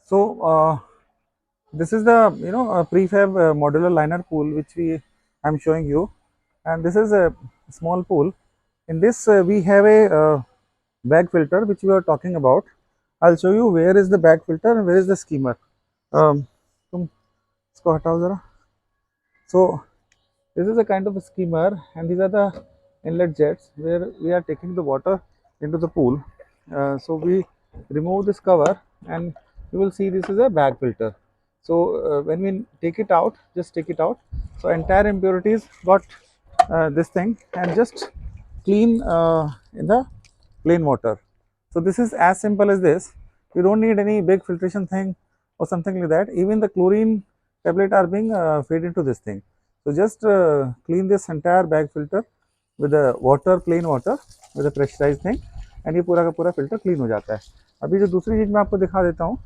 So this is the prefab modular liner pool which I'm showing you, and this is a small pool. In this we have a bag filter which we are talking about. I'll show you where is the bag filter and where is the skimmer. तुम इसको हटाओ जरा. So this is a kind of a skimmer, and these are the inlet jets where we are taking the water into the pool. So we remove this cover, and you will see this is a bag filter. So when we take it out, just take it out. So entire impurities got this thing and just clean in the plain water. So this is as simple as this. You don't need any big filtration thing or something like that. Even the chlorine tablet are being fed into this thing. So just clean this entire bag filter with the water, plain water, with a pressurized thing, and ये पूरा का पूरा filter clean हो जाता है. अभी जो दूसरी चीज़ मैं आपको दिखा देता हूँ,